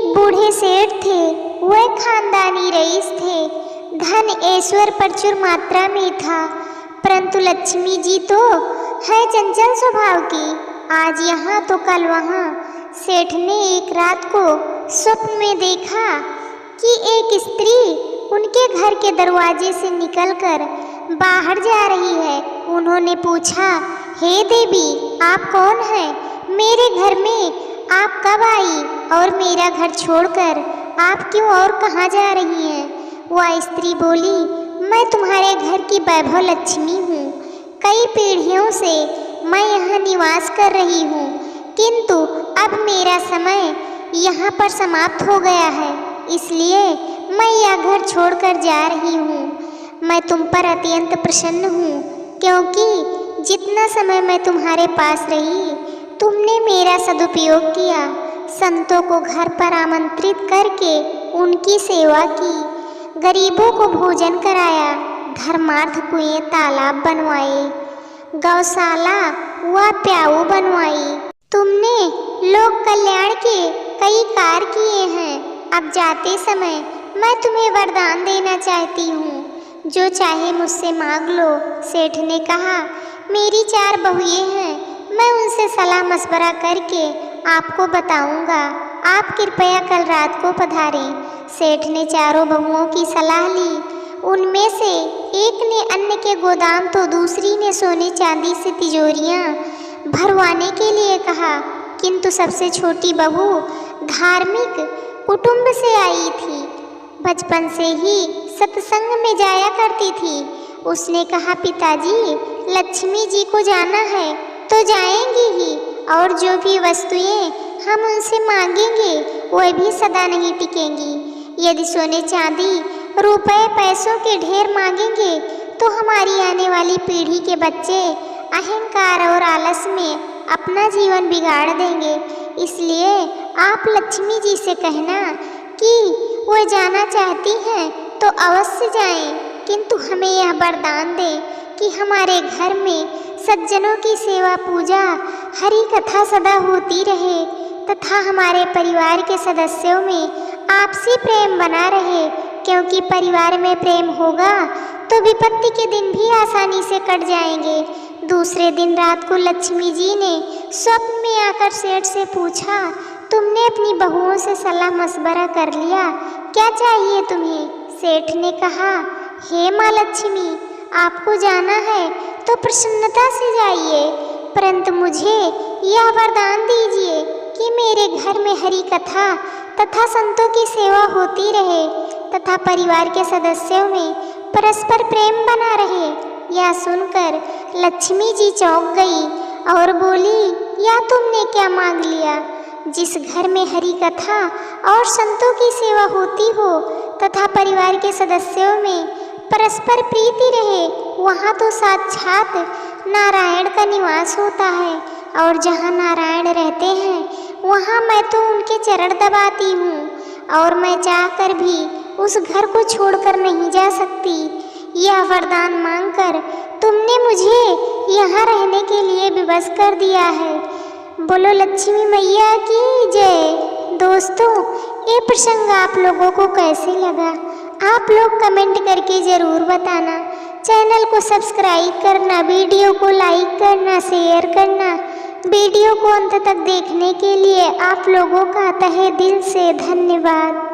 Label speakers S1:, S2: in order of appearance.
S1: बूढ़े सेठ थे, वह खानदानी रईस थे। धन ऐश्वर्य प्रचुर मात्रा में था, परंतु लक्ष्मी जी तो है चंचल स्वभाव की। आज यहाँ तो कल वहाँ। सेठ ने एक रात को स्वप्न में देखा कि एक स्त्री उनके घर के दरवाजे से निकलकर बाहर जा रही है। उन्होंने पूछा, हे देवी, आप कौन हैं? मेरे घर में आप कब आई और मेरा घर छोड़कर आप क्यों और कहाँ जा रही हैं? वह स्त्री बोली, मैं तुम्हारे घर की वैभव लक्ष्मी हूँ। कई पीढ़ियों से मैं यहाँ निवास कर रही हूँ, किंतु अब मेरा समय यहाँ पर समाप्त हो गया है, इसलिए मैं यह घर छोड़कर जा रही हूँ। मैं तुम पर अत्यंत प्रसन्न हूँ, क्योंकि जितना समय मैं तुम्हारे पास रही तुमने मेरा सदुपयोग किया। संतों को घर पर आमंत्रित करके उनकी सेवा की, गरीबों को भोजन कराया, धर्मार्थ कुएं तालाब बनवाए, गौशाला व प्याऊ बनवाई। तुमने लोक कल्याण के कई कार्य किए हैं। अब जाते समय मैं तुम्हें वरदान देना चाहती हूँ, जो चाहे मुझसे मांग लो। सेठ ने कहा, मेरी 4 बहुएं हैं, मैं उनसे सलाह मशवरा करके आपको बताऊंगा। आप कृपया कल रात को पधारें। सेठ ने चारों बहुओं की सलाह ली। उनमें से एक ने अन्न के गोदाम तो दूसरी ने सोने चांदी से तिजोरियां भरवाने के लिए कहा, किंतु सबसे छोटी बहू धार्मिक कुटुंब से आई थी, बचपन से ही सत्संग में जाया करती थी। उसने कहा, पिताजी, लक्ष्मी जी को जाना है तो जाएंगे ही, और जो भी वस्तुएं हम उनसे मांगेंगे वह भी सदा नहीं टिकेंगी। यदि सोने चांदी रुपए पैसों के ढेर मांगेंगे तो हमारी आने वाली पीढ़ी के बच्चे अहंकार और आलस में अपना जीवन बिगाड़ देंगे। इसलिए आप लक्ष्मी जी से कहना कि वह जाना चाहती हैं तो अवश्य जाएं, किंतु हमें यह वरदान दें कि हमारे घर में सज्जनों की सेवा पूजा हरि कथा सदा होती रहे, तथा हमारे परिवार के सदस्यों में आपसी प्रेम बना रहे, क्योंकि परिवार में प्रेम होगा तो विपत्ति के दिन भी आसानी से कट जाएंगे। दूसरे दिन रात को लक्ष्मी जी ने स्वप्न में आकर सेठ से पूछा, तुमने अपनी बहुओं से सलाह मशवरा कर लिया, क्या चाहिए तुम्हें? सेठ ने कहा, हे माँ लक्ष्मी, आपको जाना है तो प्रसन्नता से जाइए, परंतु मुझे यह वरदान दीजिए कि मेरे घर में हरि कथा तथा संतों की सेवा होती रहे, तथा परिवार के सदस्यों में परस्पर प्रेम बना रहे। यह सुनकर लक्ष्मी जी चौंक गई और बोली, या तुमने क्या मांग लिया? जिस घर में हरि कथा और संतों की सेवा होती हो तथा परिवार के सदस्यों में परस्पर प्रीति रहे, वहाँ तो साक्षात नारायण का निवास होता है, और जहाँ नारायण रहते हैं वहाँ मैं तो उनके चरण दबाती हूँ, और मैं चाहकर भी उस घर को छोड़कर नहीं जा सकती। यह वरदान मांगकर तुमने मुझे यहाँ रहने के लिए विवश कर दिया है। बोलो लक्ष्मी मैया की जय। दोस्तों, ये प्रसंग आप लोगों को कैसे लगा? आप लोग कमेंट करके ज़रूर बताना। चैनल को सब्सक्राइब करना, वीडियो को लाइक करना, शेयर करना। वीडियो को अंत तक देखने के लिए आप लोगों का तहे दिल से धन्यवाद।